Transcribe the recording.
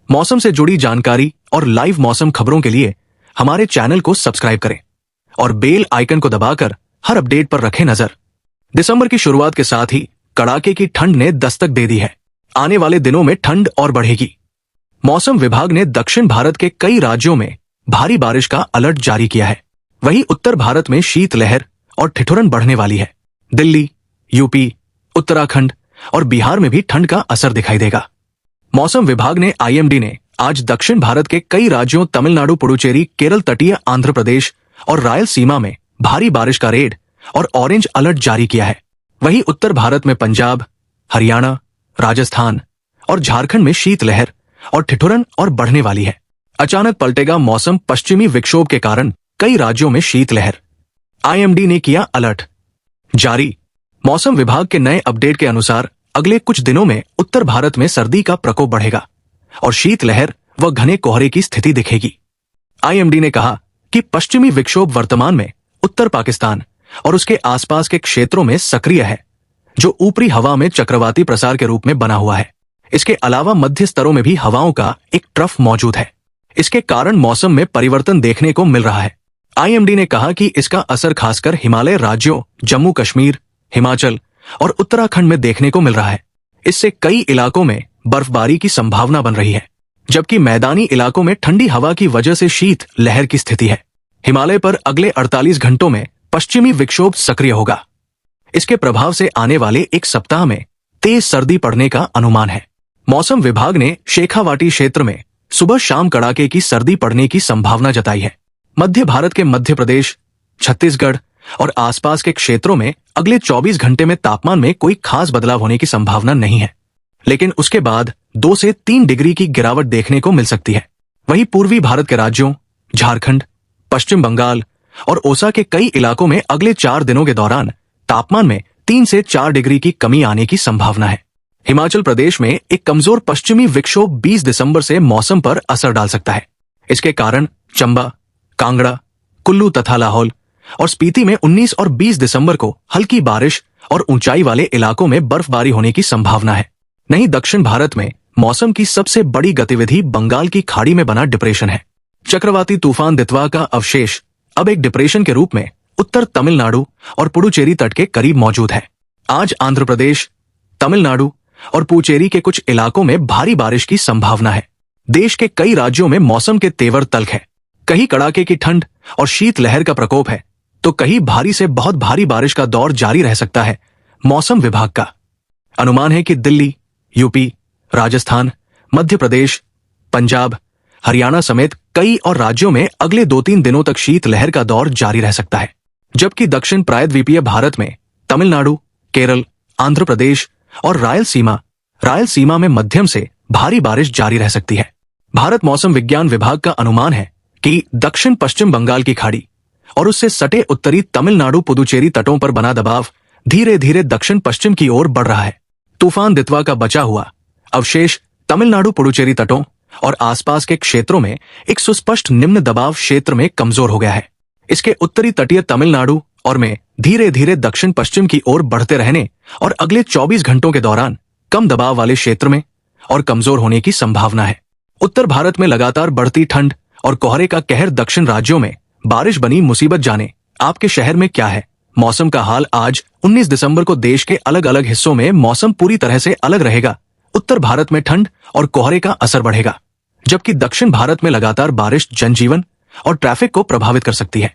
मौसम से जुड़ी जानकारी और लाइव मौसम खबरों के लिए हमारे चैनल को सब्सक्राइब करें और बेल आइकन को दबाकर हर अपडेट पर रखें नजर। दिसंबर की शुरुआत के साथ ही कड़ाके की ठंड ने दस्तक दे दी है। आने वाले दिनों में ठंड और बढ़ेगी। मौसम विभाग ने दक्षिण भारत के कई राज्यों में भारी बारिश का अलर्ट जारी किया है। वहीं उत्तर भारत में शीतलहर और ठिठुरन बढ़ने वाली है। दिल्ली, यूपी, उत्तराखंड और बिहार में भी ठंड का असर दिखाई देगा। मौसम विभाग ने आईएमडी ने आज दक्षिण भारत के कई राज्यों तमिलनाडु, पुडुचेरी, केरल, तटीय आंध्र प्रदेश और रायलसीमा में भारी बारिश का रेड और ऑरेंज अलर्ट जारी किया है। वहीं उत्तर भारत में पंजाब, हरियाणा, राजस्थान और झारखंड में शीतलहर और ठिठुरन और बढ़ने वाली है। अचानक पलटेगा मौसम। पश्चिमी विक्षोभ के कारण कई राज्यों में शीतलहर। आईएमडी ने किया अलर्ट जारी। मौसम विभाग के नए अपडेट के अनुसार अगले कुछ दिनों में उत्तर भारत में सर्दी का प्रकोप बढ़ेगा और शीतलहर व घने कोहरे की स्थिति दिखेगी। आईएमडी ने कहा कि पश्चिमी विक्षोभ वर्तमान में उत्तर पाकिस्तान और उसके आसपास के क्षेत्रों में सक्रिय है, जो ऊपरी हवा में चक्रवाती प्रसार के रूप में बना हुआ है। इसके अलावा मध्य स्तरों में भी हवाओं का एक ट्रफ मौजूद है। इसके कारण मौसम में परिवर्तन देखने को मिल रहा है। आईएमडी ने कहा कि इसका असर खासकर हिमालय राज्यों जम्मू कश्मीर, हिमाचल और उत्तराखंड में देखने को मिल रहा है। इससे कई इलाकों में बर्फबारी की संभावना बन रही है, जबकि मैदानी इलाकों में ठंडी हवा की वजह से शीत लहर की स्थिति है। हिमालय पर अगले 48 घंटों में पश्चिमी विक्षोभ सक्रिय होगा। इसके प्रभाव से आने वाले एक सप्ताह में तेज सर्दी पड़ने का अनुमान है। मौसम विभाग ने शेखावाटी क्षेत्र में सुबह शाम कड़ाके की सर्दी पड़ने की संभावना जताई है। मध्य भारत के मध्य प्रदेश, छत्तीसगढ़ और आसपास के क्षेत्रों में अगले 24 घंटे में तापमान में कोई खास बदलाव होने की संभावना नहीं है, लेकिन उसके बाद 2 से 3 डिग्री की गिरावट देखने को मिल सकती है। वहीं पूर्वी भारत के राज्यों झारखंड, पश्चिम बंगाल और ओसा के कई इलाकों में अगले 4 दिनों के दौरान तापमान में 3 से 4 डिग्री की कमी आने की संभावना है। हिमाचल प्रदेश में एक कमजोर पश्चिमी विक्षोभ 20 दिसंबर से मौसम पर असर डाल सकता है। इसके कारण चंबा, कांगड़ा, कुल्लू तथा लाहौल और स्पीति में 19 और 20 दिसंबर को हल्की बारिश और ऊंचाई वाले इलाकों में बर्फबारी होने की संभावना है। नहीं, दक्षिण भारत में मौसम की सबसे बड़ी गतिविधि बंगाल की खाड़ी में बना डिप्रेशन है। चक्रवाती तूफान दितवा का अवशेष अब एक डिप्रेशन के रूप में उत्तर तमिलनाडु और पुडुचेरी तट के करीब मौजूद है। आज आंध्र प्रदेश, तमिलनाडु और पुडुचेरी के कुछ इलाकों में भारी बारिश की संभावना है। देश के कई राज्यों में मौसम के तेवर तल्ख है। कहीं कड़ाके की ठंड और शीतलहर का प्रकोप है, तो कहीं भारी से बहुत भारी बारिश का दौर जारी रह सकता है। मौसम विभाग का अनुमान है कि दिल्ली, यूपी, राजस्थान, मध्य प्रदेश, पंजाब, हरियाणा समेत कई और राज्यों में अगले 2-3 दिनों तक शीतलहर का दौर जारी रह सकता है, जबकि दक्षिण प्रायद्वीपीय भारत में तमिलनाडु, केरल, आंध्र प्रदेश और रायलसीमा में मध्यम से भारी बारिश जारी रह सकती है। भारत मौसम विज्ञान विभाग का अनुमान है कि दक्षिण पश्चिम बंगाल की खाड़ी और उससे सटे उत्तरी तमिलनाडु, पुदुचेरी तटों पर बना दबाव धीरे धीरे दक्षिण पश्चिम की ओर बढ़ रहा है। तूफान दितवा का बचा हुआ अवशेष तमिलनाडु, पुडुचेरी तटों और आसपास के क्षेत्रों में एक सुस्पष्ट निम्न दबाव क्षेत्र में कमजोर हो गया है। इसके उत्तरी तटीय तमिलनाडु और में धीरे धीरे दक्षिण पश्चिम की ओर बढ़ते रहने और अगले 24 घंटों के दौरान कम दबाव वाले क्षेत्र में और कमजोर होने की संभावना है। उत्तर भारत में लगातार बढ़ती ठंड और कोहरे का कहर दक्षिण राज्यों में बारिश बनी मुसीबत। जाने आपके शहर में क्या है मौसम का हाल। आज 19 दिसंबर को देश के अलग अलग हिस्सों में मौसम पूरी तरह से अलग रहेगा। उत्तर भारत में ठंड और कोहरे का असर बढ़ेगा, जबकि दक्षिण भारत में लगातार बारिश जनजीवन और ट्रैफिक को प्रभावित कर सकती है।